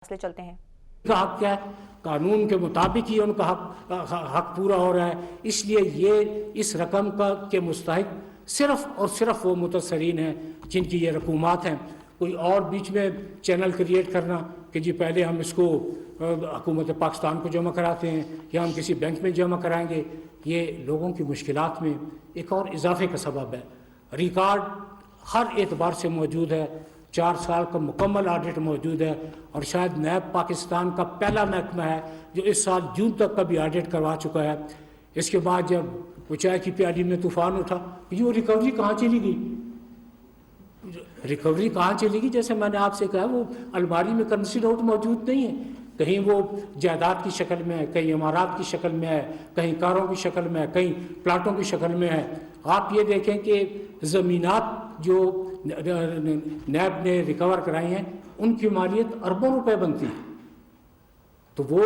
چلتے ہیں۔ کا حق کیا ہے؟ قانون کے مطابق ہی ان کا حق پورا ہو رہا ہے، اس لیے یہ اس رقم کے مستحق صرف اور صرف وہ متاثرین ہیں جن کی یہ رقومات ہیں۔ کوئی اور بیچ میں چینل کریٹ کرنا کہ جی پہلے ہم اس کو حکومت پاکستان کو جمع کراتے ہیں یا ہم کسی بینک میں جمع کرائیں گے، یہ لوگوں کی مشکلات میں ایک اور اضافے کا سبب ہے۔ ریکارڈ ہر اعتبار سے موجود ہے، 4 سال کا مکمل آڈٹ موجود ہے، اور شاید نیب پاکستان کا پہلا محکمہ ہے جو اس سال جون تک کا بھی آڈٹ کروا چکا ہے۔ اس کے بعد جب چائے کی پیالی میں طوفان اٹھا، یہ ریکوری کہاں چلی گئی؟ ریکوری کہاں چلی گئی؟ جیسے میں نے آپ سے کہا، وہ الماری میں کرنسی نوٹ موجود نہیں ہے، کہیں وہ جائیداد کی شکل میں ہے، کہیں عمارات کی شکل میں ہے، کہیں کاروں کی شکل میں ہے، کہیں پلاٹوں کی شکل میں ہے۔ آپ یہ دیکھیں کہ زمینات جو نیب نے ریکور کرائی ہیں ان کی مالیت اربوں روپے بنتی ہے، تو وہ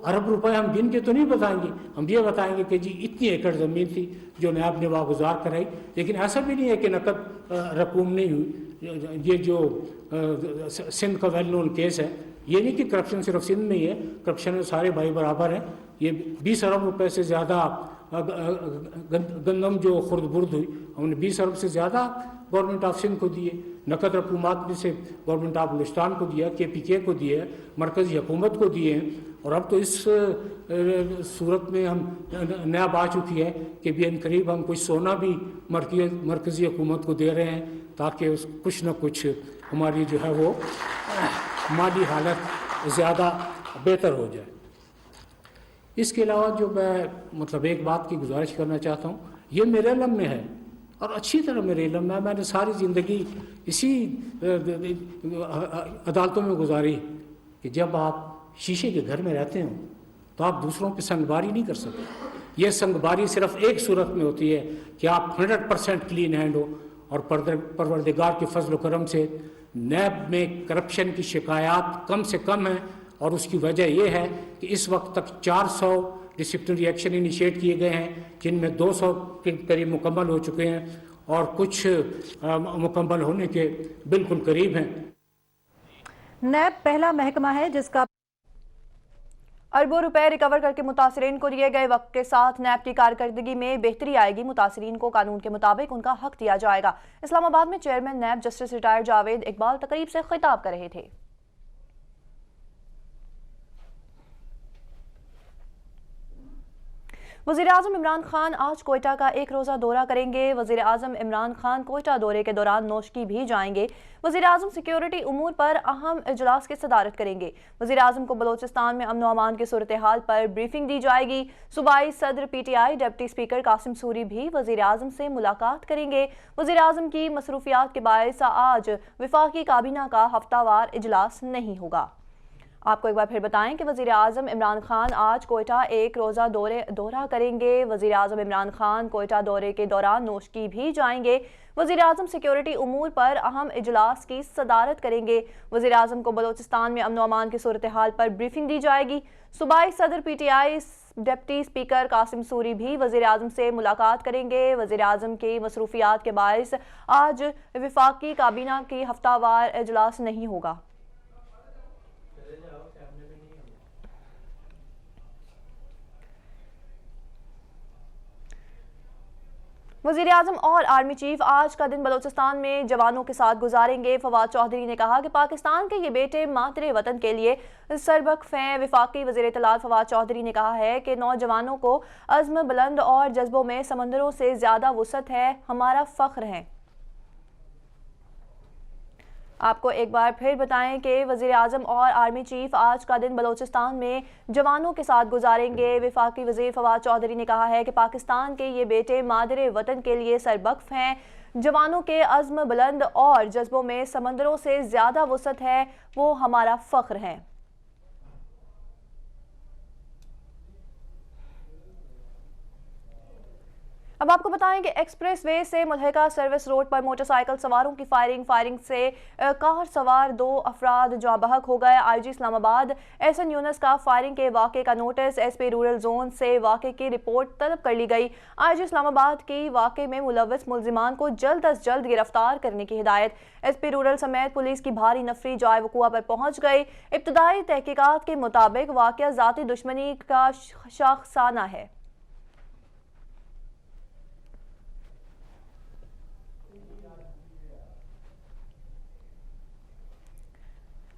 ارب روپے ہم گن کے تو نہیں بتائیں گے، ہم یہ بتائیں گے کہ جی اتنی ایکڑ زمین تھی جو نیب نے واگزار کرائی۔ لیکن ایسا بھی نہیں ہے کہ نقد رقوم نہیں ہوئی۔ یہ جو سندھ کا ویل نون کیس ہے، یہ نہیں کہ کرپشن صرف سندھ میں ہی ہے، کرپشن میں سارے بھائی برابر ہیں۔ یہ 20 ارب روپے سے زیادہ گندم جو خرد برد ہوئی، ہم نے 20 ارب سے زیادہ گورنمنٹ آف سندھ کو دیے، نقد رقومات میں سے گورنمنٹ آف بلوچستان کو دیا، KPK کو دیے، مرکزی حکومت کو دیے ہیں، اور اب تو اس صورت میں ہم نیب آ چکی ہے کہ بھی ان قریب ہم کچھ سونا بھی مرکزی حکومت کو دے رہے ہیں تاکہ کچھ نہ کچھ ہماری جو ہے وہ مالی حالت زیادہ بہتر ہو جائے۔ اس کے علاوہ جو میں ایک بات کی گزارش کرنا چاہتا ہوں، یہ میرے علم میں ہے اور اچھی طرح میرے علم میں، میں نے ساری زندگی اسی عدالتوں میں گزاری کہ جب آپ شیشے کے گھر میں رہتے ہوں تو آپ دوسروں پہ سنگباری نہیں کر سکتے۔ یہ سنگباری صرف ایک صورت میں ہوتی ہے کہ آپ 100% کلین ہینڈ ہو، اور پروردگار کے فضل و کرم سے نیب میں کرپشن کی شکایات کم سے کم ہیں، اور اس کی وجہ یہ ہے کہ اس وقت تک 400 ڈسپلنری ایکشن انیشیٹ کیے گئے ہیں، جن میں 200 کے قریب مکمل ہو چکے ہیں اور کچھ مکمل ہونے کے بالکل قریب ہیں۔ نیب پہلا محکمہ ہے جس کا اربوں روپے ریکور کر کے متاثرین کو دیے گئے وقت کے ساتھ نیب کی کارکردگی میں بہتری آئے گی۔ متاثرین کو قانون کے مطابق ان کا حق دیا جائے گا۔ اسلام آباد میں chairman NAB justice retire Javed Iqbal تقریب سے خطاب کر رہے تھے۔ وزیراعظم عمران خان آج کوئٹہ کا 1 روزہ دورہ کریں گے۔ وزیراعظم عمران خان کوئٹہ دورے کے دوران نوشکی بھی جائیں گے۔ وزیراعظم سیکیورٹی امور پر اہم اجلاس کی صدارت کریں گے۔ وزیراعظم کو بلوچستان میں امن و امان کی صورتحال پر بریفنگ دی جائے گی۔ صوبائی صدر PTI deputy speaker Qasim sorry بھی وزیراعظم سے ملاقات کریں گے۔ وزیراعظم کی مصروفیات کے باعث آج وفاقی کابینہ کا ہفتہ وار اجلاس نہیں ہوگا۔ آپ کو ایک بار پھر بتائیں کہ وزیراعظم عمران خان آج کوئٹہ 1 روزہ دورہ کریں گے۔ وزیراعظم عمران خان کوئٹہ دورے کے دوران نوشکی بھی جائیں گے۔ وزیراعظم سیکیورٹی امور پر اہم اجلاس کی صدارت کریں گے۔ وزیراعظم کو بلوچستان میں امن و امان کی صورتحال پر بریفنگ دی جائے گی۔ صوبائی صدر PTI deputy speaker Qasim sorry بھی وزیراعظم سے ملاقات کریں گے۔ وزیراعظم کی مصروفیات کے باعث آج وفاقی کابینہ کی ہفتہ وار اجلاس نہیں ہوگا۔ وزیراعظم اور آرمی چیف آج کا دن بلوچستان میں جوانوں کے ساتھ گزاریں گے۔ فواد چودھری نے کہا کہ پاکستان کے یہ بیٹے مادر وطن کے لیے سربخ ہیں۔ وفاقی وزیر اطلاعات فواد چودھری نے کہا ہے کہ نوجوانوں کو عزم بلند اور جذبوں میں سمندروں سے زیادہ وسعت ہے، ہمارا فخر ہے۔ آپ کو ایک بار پھر بتائیں کہ وزیراعظم اور آرمی چیف آج کا دن بلوچستان میں جوانوں کے ساتھ گزاریں گے۔ وفاقی وزیر فواد چودھری نے کہا ہے کہ پاکستان کے یہ بیٹے مادر وطن کے لیے سربخ ہیں، جوانوں کے عزم بلند اور جذبوں میں سمندروں سے زیادہ وسعت ہے، وہ ہمارا فخر ہے۔ अब आपको बताएं कि एक्सप्रेस वे से मुल्हिका सर्विस रोड पर मोटरसाइकिल सवारों की फायरिंग से कार सवार 2 अफराद जौं बहक हो गए। IG इस्लामाबाद एहसन यूनुस का फायरिंग के वाक़े का नोटिस SP रूरल जोन से वाक़े की रिपोर्ट तलब कर ली गई। IG इस्लामाबाद की वाक़े में मुलव्वस मुल्जिमान को जल्द अज जल्द गिरफ्तार करने की हिदायत। SP रूरल समेत पुलिस की भारी नफरी जाए वक़ुआ पर पहुँच गई। इब्तदाई तहकीकात के मुताबिक वाक़या ज़ाती दुश्मनी का शाखसाना है।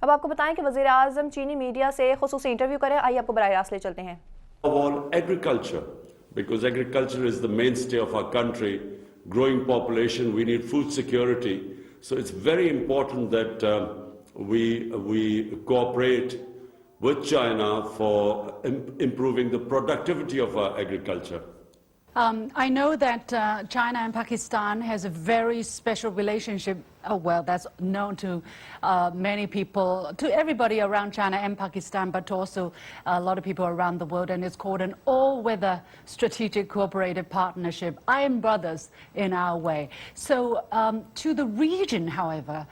अब आपको बताएं कि वज़ीर आज़म चीनी मीडिया से खुसूसी इंटरव्यू करें। आइए आपको बराह रास्त ले चलते हैं। Of all, agriculture, because agriculture is the mainstay of our country, growing population, we need food security. So it's very important that we cooperate with China for improving the productivity of our agriculture. I know that China and Pakistan has a very special relationship. Well, that's known to many people, to everybody around China and Pakistan, but also a lot of people around the world, and it's called an all-weather strategic cooperative partnership. I am brothers in our way. So to the region, however,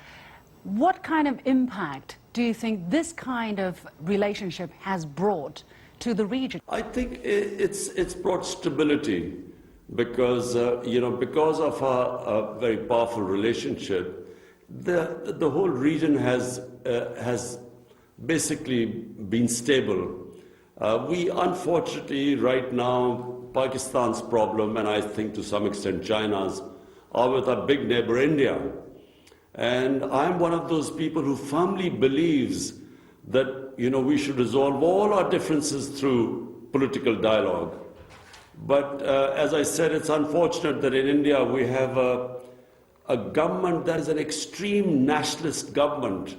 what kind of impact do you think this kind of relationship has brought to the region? I think it's brought stability because because of a very powerful relationship, the whole region has basically been stable. We unfortunately right now Pakistan's problem, and I think to some extent China's, are with our big neighbor India. And I'm one of those people who firmly believes that we should resolve all our differences through political dialogue. But as I said, it's unfortunate that in India we have a government that is an extreme nationalist government.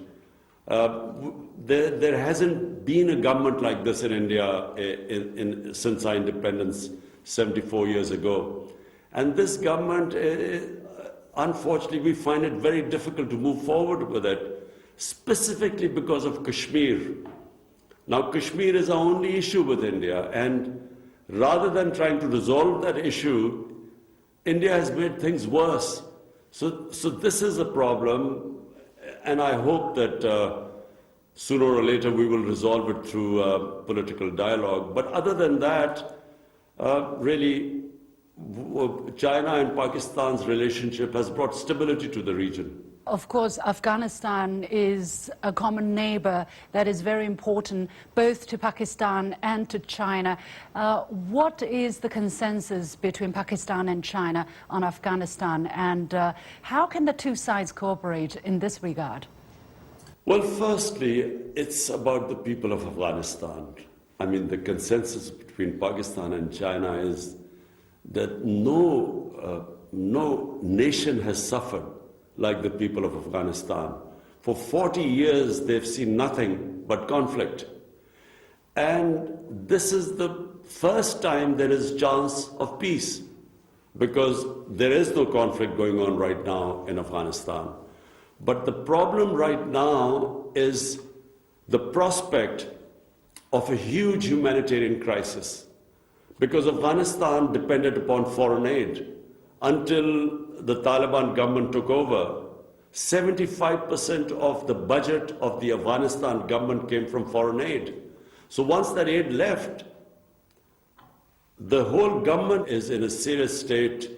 There hasn't been a government like this in India since our independence 74 years ago. And this government, unfortunately, we find it very difficult to move forward with it, specifically because of Kashmir. Now, Kashmir is our only issue with India, and rather than trying to resolve that issue, India has made things worse. So this is a problem, and I hope that sooner or later we will resolve it through political dialogue. But other than that, really, China and Pakistan's relationship has brought stability to the region. Of course, Afghanistan is a common neighbor that is very important both to Pakistan and to China. What is the consensus between Pakistan and China on Afghanistan, and how can the two sides cooperate in this regard? Well, firstly, it's about the people of Afghanistan. I mean, the consensus between Pakistan and China is that no nation has suffered like the people of Afghanistan. For 40 years, they've seen nothing but conflict. And this is the first time there is chance of peace, because there is no conflict going on right now in Afghanistan. But the problem right now is the prospect of a huge humanitarian crisis, because Afghanistan depended upon foreign aid. Until the Taliban government took over, 75% of the budget of the Afghanistan government came from foreign aid. So once that aid left, the whole government is in a serious state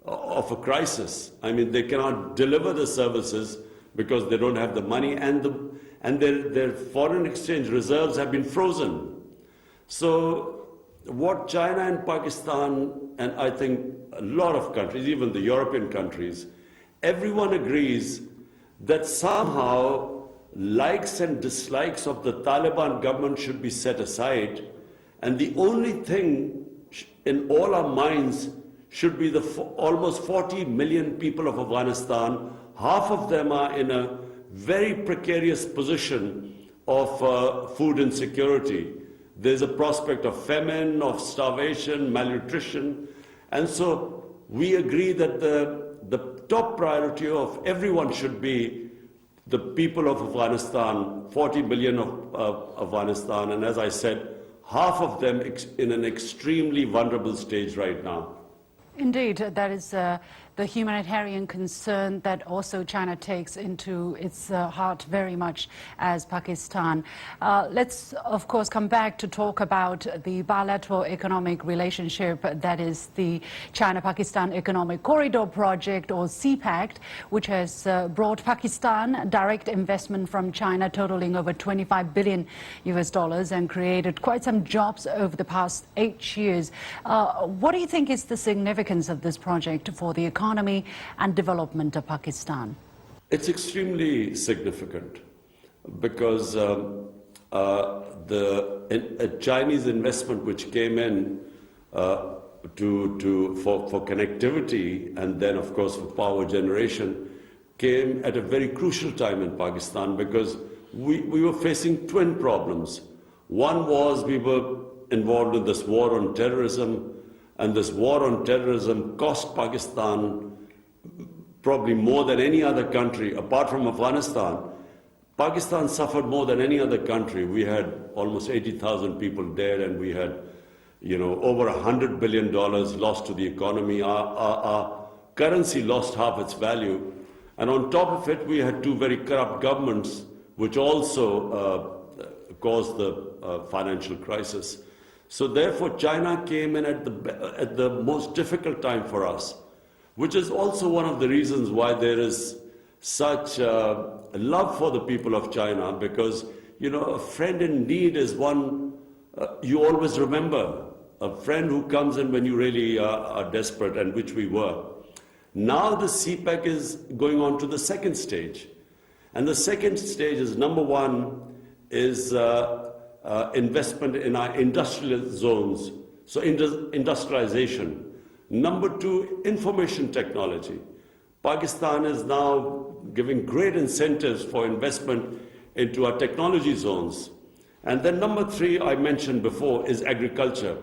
of a crisis. I mean, they cannot deliver the services because they don't have the money, and their foreign exchange reserves have been frozen. So what China and Pakistan, and I think a lot of countries, even the European countries, everyone agrees that somehow likes and dislikes of the Taliban government should be set aside, and the only thing in all our minds should be the almost 40 million people of Afghanistan. Half of them are in a very precarious position of food insecurity. There's a prospect of famine, of starvation, malnutrition. And so we agree that the top priority of everyone should be the people of Afghanistan, 40 million of Afghanistan. And as I said, half of them in an extremely vulnerable stage right now. Indeed, that is the humanitarian concern that also China takes into its heart very much as Pakistan. Let's, of course, come back to talk about the bilateral economic relationship, that is the China-Pakistan Economic Corridor Project, or CPEC, which has brought Pakistan direct investment from China totaling over $25 billion and created quite some jobs over the past 8 years. What do you think is the significance of this project for the economy and development of Pakistan? It's extremely significant because the Chinese investment which came in for connectivity and then of course for power generation came at a very crucial time in Pakistan because we were facing twin problems. One was we were involved in this war on terrorism, and this war on terrorism cost Pakistan probably more than any other country, apart from Afghanistan. Pakistan suffered more than any other country. We had almost 80,000 people dead, and we had, over $100 billion lost to the economy. Our currency lost half its value. And on top of it, we had two very corrupt governments, which also caused the financial crisis. So therefore, China came in at the most difficult time for us, which is also one of the reasons why there is such love for the people of China, because, a friend in need is one you always remember, a friend who comes in when you really are desperate, and which we were. Now the CPEC is going on to the second stage. And the second stage is, number one, is investment in our industrial zones, so industrialization. Number two, information technology. Pakistan is now giving great incentives for investment into our technology zones. And then number three, I mentioned before, is agriculture.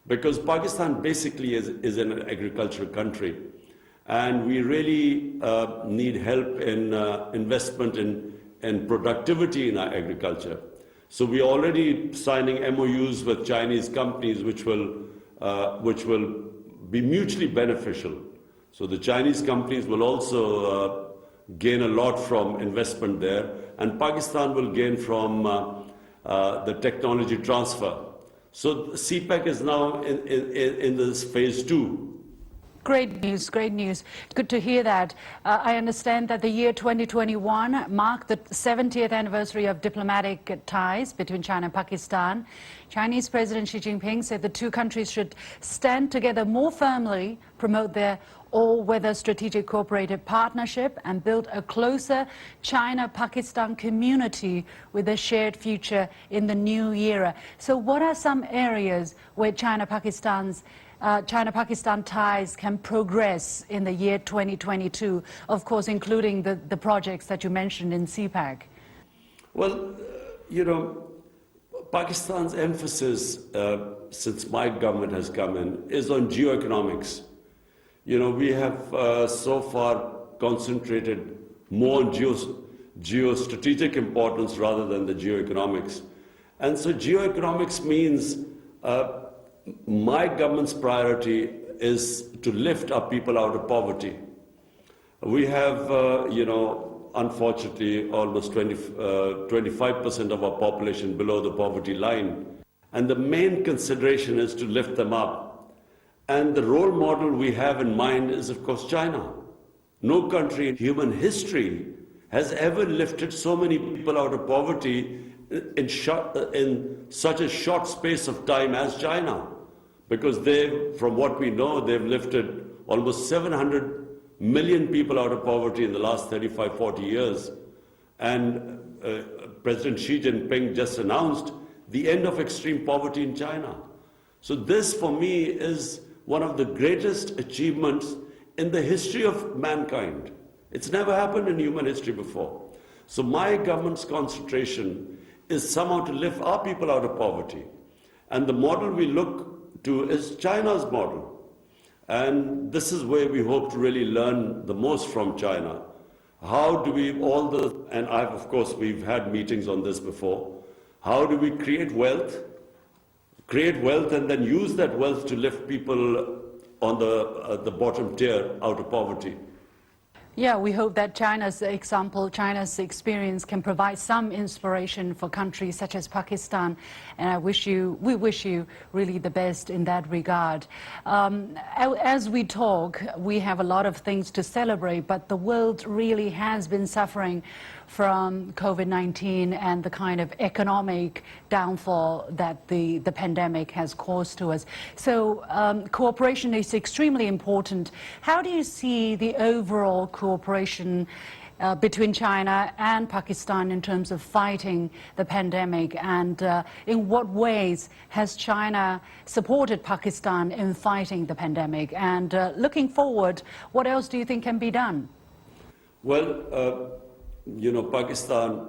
Because Pakistan basically is an agricultural country. And we really need help in investment in productivity in our agriculture. So we are already signing MOUs with Chinese companies which will be mutually beneficial. So the Chinese companies will also gain a lot from investment there, and Pakistan will gain from the technology transfer. So CPEC is now in this phase 2. Great news, great news. Good to hear that. I understand that the year 2021 marked the 70th anniversary of diplomatic ties between China and Pakistan. Chinese President Xi Jinping said the two countries should stand together more firmly, promote their all-weather strategic cooperative partnership, and build a closer China-Pakistan community with a shared future in the new era. So what are some areas where China-Pakistan ties can progress in the year 2022, of course, including the projects that you mentioned in CPEC? Well, Pakistan's emphasis, since my government has come in, is on geoeconomics. We have so far concentrated more on geostrategic importance rather than the geoeconomics. And so geoeconomics means my government's priority is to lift our people out of poverty. We have, unfortunately, almost 25% of our population below the poverty line. And the main consideration is to lift them up. And the role model we have in mind is, of course, China. No country in human history has ever lifted so many people out of poverty in such a short space of time as China. Because from what we know, they've lifted almost 700 million people out of poverty in the last 35, 40 years. And President Xi Jinping just announced the end of extreme poverty in China. So this, for me, is one of the greatest achievements in the history of mankind. It's never happened in human history before. So my government's concentration is somehow to lift our people out of poverty. And the model we look to is China's model. And this is where we hope to really learn the most from China. How do we and of course, we've had meetings on this before. How do we create wealth and then use that wealth to lift people on the bottom tier out of poverty. Yeah, we hope that China's example, China's experience can provide some inspiration for countries such as Pakistan. And we wish you really the best in that regard. As we talk, we have a lot of things to celebrate, but the world really has been suffering from COVID-19 and the kind of economic downfall that the pandemic has caused to us. So cooperation is extremely important. How do you see the overall cooperation between China and Pakistan in terms of fighting the pandemic, and in what ways has China supported Pakistan in fighting the pandemic? And looking forward, what else do you think can be done? Well, you know, Pakistan,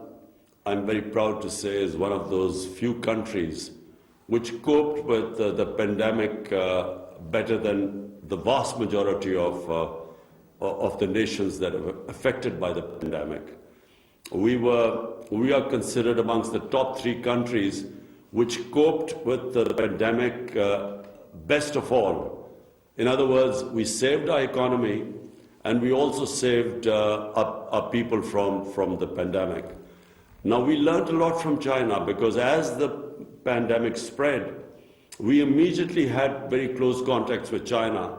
I'm very proud to say, is one of those few countries which coped with the pandemic better than the vast majority of the nations that are affected by the pandemic. We are considered amongst the top 3 countries which coped with the pandemic best of all. In other words, we saved our economy, and we also saved our people from the pandemic. Now, we learned a lot from China, because as the pandemic spread, we immediately had very close contacts with China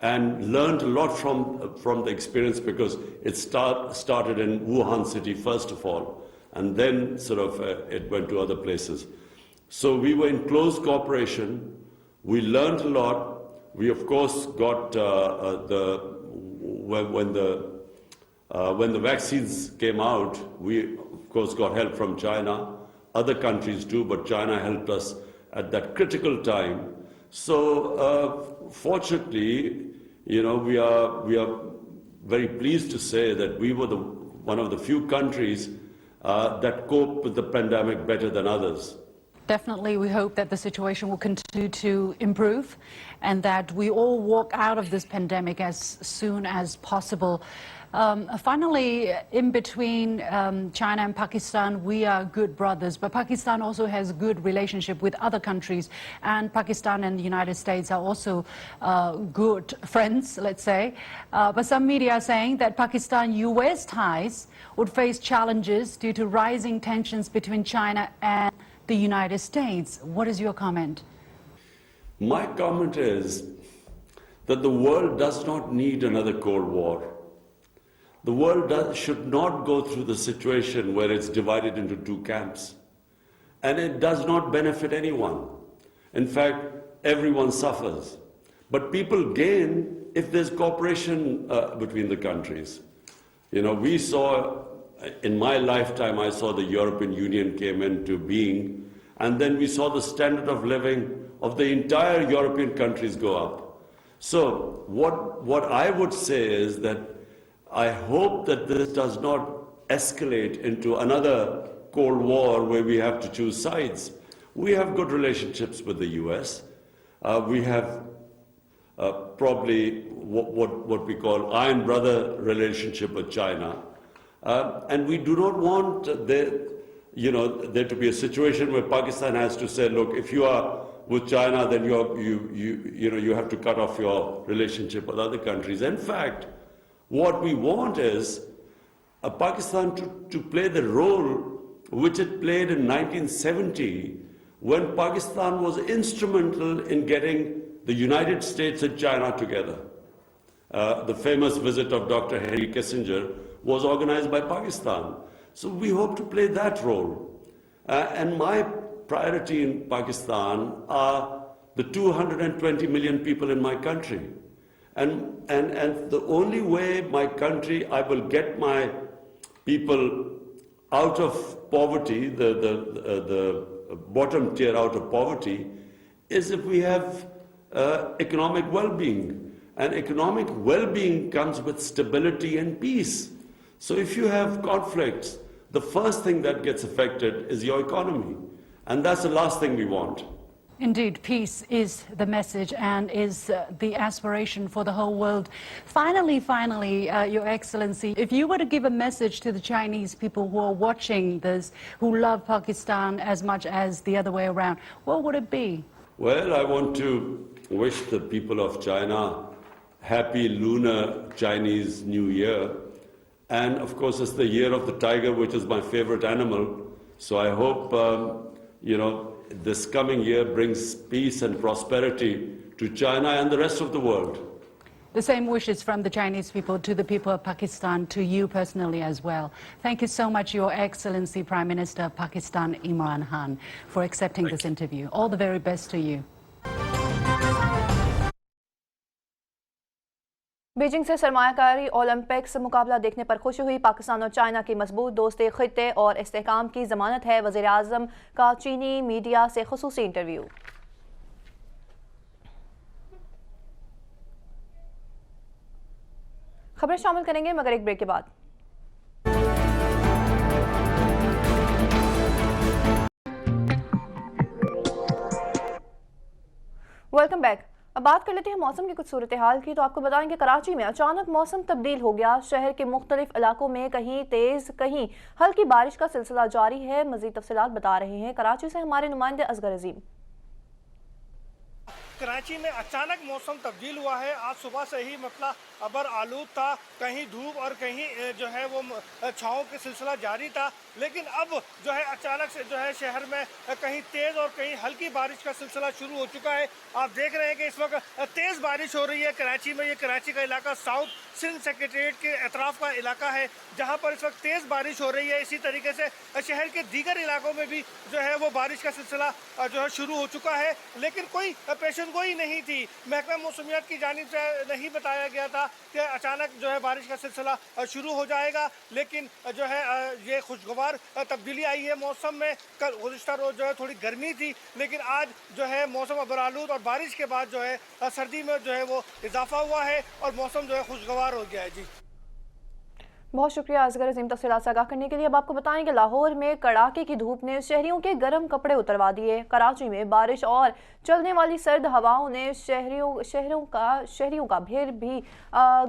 and learned a lot from the experience, because it started in Wuhan city first of all, and then sort of it went to other places. So we were in close cooperation. We learned a lot. We, of course, got when the vaccines came out, we, of course, got help from China. Other countries too, but China helped us at that critical time. So, fortunately, you know, we are very pleased to say that we were one of the few countries that coped with the pandemic better than others. Definitely, we hope that the situation will continue to improve and that we all walk out of this pandemic as soon as possible. Finally, in between China and Pakistan, we are good brothers, but Pakistan also has good relationship with other countries, and Pakistan and the United States are also good friends, let's say. But some media are saying that Pakistan-US ties would face challenges due to rising tensions between China and the United States. What is your comment? My comment is that the world does not need another Cold War. The world should not go through the situation where it's divided into 2 camps. And it does not benefit anyone. In fact, everyone suffers. But people gain if there's cooperation between the countries. You know, we saw, in my lifetime, I saw the European Union came into being, and then we saw the standard of living of the entire European countries go up. So what I would say is that I hope that this does not escalate into another Cold War where we have to choose sides. We have good relationships with the US. We have probably what we call iron brother relationship with China. And we do not want there to be a situation where Pakistan has to say, look, if you are with China, then you have to cut off your relationship with other countries. In fact, what we want is Pakistan to play the role which it played in 1970, when Pakistan was instrumental in getting the United States and China together. The famous visit of Dr. Henry Kissinger was organized by Pakistan. So we hope to play that role. And my priority in Pakistan are the 220 million people in my country. And the only way my country, I will get my people out of poverty, the bottom tier out of poverty, is if we have economic well-being. And economic well-being comes with stability and peace. So if you have conflicts, the first thing that gets affected is your economy. And that's the last thing we want. Indeed, peace is the message and is the aspiration for the whole world. Finally, Your Excellency, if you were to give a message to the Chinese people who are watching this, who love Pakistan as much as the other way around, what would it be? Well, I want to wish the people of China happy lunar Chinese New Year. And of course, it's the year of the tiger, which is my favorite animal. So I hope, this coming year brings peace and prosperity to China and the rest of the world. The same wishes from the Chinese people to the people of Pakistan, to you personally as well. Thank you so much, Your Excellency Prime Minister of Pakistan, Imran Khan, for accepting this interview. All the very best to you. Beijing से सरमायाकारी Olympics मुकाबला देखने पर खुशी हुई। पाकिस्तान और China की मजबूत दोस्ती खित्ते और इस्तेहकाम की जमानत है। वज़ीर आज़म का चीनी मीडिया से खुसूसी इंटरव्यू। खबरें शामिल करेंगे मगर एक ब्रेक के बाद। Welcome back. अब बात कर लेते हैं मौसम की कुछ सूरत हाल की। तो आपको बताएं कि कराची में अचानक मौसम तब्दील हो गया। शहर के मुख्तलिफ इलाकों में कहीं तेज़ कहीं हल्की बारिश का सिलसिला जारी है। मज़ीद तफसीलात बता रहे हैं कराची से हमारे नुमाइंदे असगर अजीम। कराची में अचानक मौसम तब्दील हुआ है। आज सुबह से ही मतलब अबर आलूद था, कहीं धूप और कहीं जो है वो छाँव का सिलसिला जारी था। लेकिन अब जो है अचानक से जो है शहर में कहीं तेज़ और कहीं हल्की बारिश का सिलसिला शुरू हो चुका है। आप देख रहे हैं कि इस वक्त तेज़ बारिश हो रही है कराची में। ये कराची का इलाका साउथ सिंध सेक्रेटेरिएट के अतराफ का इलाका है जहाँ पर इस वक्त तेज़ बारिश हो रही है। इसी तरीके से शहर के दीगर इलाकों में भी जो है वो बारिश का सिलसिला जो है शुरू हो चुका है। लेकिन कोई पेशन गोई नहीं थी। महकमा मौसमियात की जानिब से नहीं बताया गया था कि अचानक जो है बारिश का सिलसिला शुरू हो जाएगा। लेकिन जो है ये खुशगवार तब्दीली आई है मौसम में। कल गुज़िश्ता रोज़ जो है थोड़ी गर्मी थी, लेकिन आज जो है मौसम अबरालूद और बारिश के बाद जो है सर्दी में जो है वो इजाफा हुआ है और मौसम जो है खुशगवार हो गया है। जी बहुत शुक्रिया असगर अजीम तफसीलात से आगाह करने के लिए। अब आपको बताएं कि लाहौर में कड़ाके की धूप ने शहरियों के गर्म कपड़े उतरवा दिए। कराची में बारिश और चलने वाली सर्द हवाओं ने शहरियों का फिर भी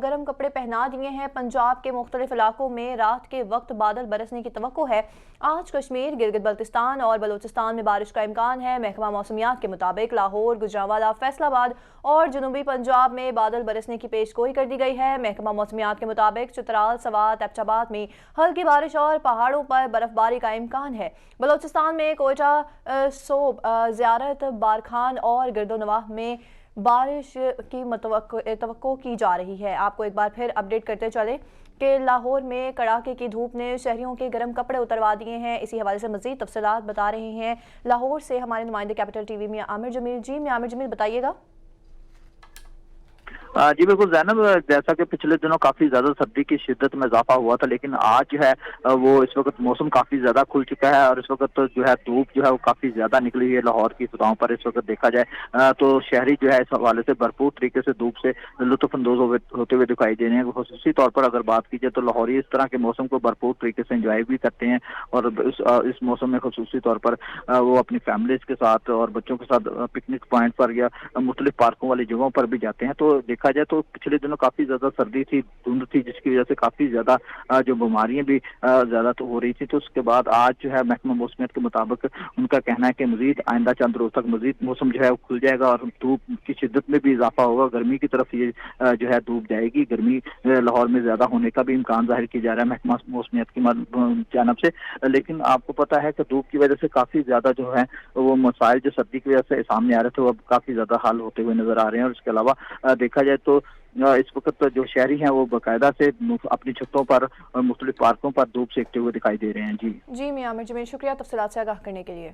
गर्म कपड़े पहना दिए हैं। पंजाब के मुख्तलिफ इलाकों में रात के वक्त बादल बरसने की तवक्को है। आज कश्मीर, गिलगित बल्तिस्तान और बलूचिस्तान में बारिश का इम्कान है। महकमा मौसमियात के मुताबिक लाहौर, गुजरांवाला, फैसलाबाद और जनूबी पंजाब में बादल बरसने की पेशगोई कर दी गई है। महकमा मौसमियात के मुताबिक चित्राल, सवात, एबटाबाद में हल्की बारिश और पहाड़ों पर बर्फबारी का इम्कान है। बलूचिस्तान में कोयटा, सोब, ज़ियारत, बारखान और गिरदोनवाह में बारिश की तवक्को की जा रही है। आपको एक बार फिर अपडेट करते चले कि लाहौर में कड़ाके की धूप ने शहरियों के गर्म कपड़े उतरवा दिए हैं। इसी हवाले से मज़ीद तफसीलात बता रहे हैं लाहौर से हमारे नुमाइंदे कैपिटल टीवी में आमिर जमील। जी में आमिर जमील बताइएगा। जी बिल्कुल ज़ैनब, जैसा कि पिछले दिनों काफ़ी ज़्यादा सर्दी की शिद्दत में इजाफा हुआ था, लेकिन आज जो है वो इस वक्त मौसम काफ़ी ज़्यादा खुल चुका है और इस वक्त तो जो है धूप जो है वो काफ़ी ज़्यादा निकली है लाहौर की सतहों पर। इस वक्त देखा जाए तो शहरी जो है इस हवाले से भरपूर तरीके से धूप से लुत्फ़अंदोज़ होते हुए दिखाई दे रहे हैं। ख़ुसूसी तौर पर अगर बात की जाए तो लाहौरी इस तरह के मौसम को भरपूर तरीके से इंजॉय भी करते हैं और इस मौसम में ख़ुसूसी तौर पर वो अपनी फैमिलीज़ के साथ और बच्चों के साथ पिकनिक पॉइंट पर या मुख्तलिफ पार्कों वाली जगहों पर भी जाते हैं। तो देखा जाए तो पिछले दिनों काफ़ी ज़्यादा सर्दी थी, धुंध थी, जिसकी वजह से काफ़ी ज़्यादा जो बीमारियां भी ज़्यादा तो हो रही थी। तो उसके बाद आज जो है महकमा मौसमियत के मुताबिक उनका कहना है कि मज़ीद आइंदा चंद रोज़ तक मज़ीद मौसम जो है वो खुल जाएगा और धूप की शिद्दत में भी इजाफा होगा। गर्मी की तरफ ये जो है धूप जाएगी। गर्मी लाहौर में ज़्यादा होने का भी इम्कान जाहिर किया जा रहा है महकमा मौसमियत की जानब से। लेकिन आपको पता है कि धूप की वजह से काफ़ी ज़्यादा जो है वो मसाइल जो सर्दी की वजह से सामने आ रहे थे वो अब काफ़ी ज़्यादा हल होते हुए नज़र आ रहे हैं। और इसके अलावा देखा जाए तो इस वक्त जो शहरी हैं वो बाकायदा से अपनी छतों पर और मुख्तलिफ पार्कों पर धूप सेकते हुए दिखाई दे रहे हैं। जी मियां आमिर जमील, शुक्रिया तफसीलात से आगाह करने के लिए।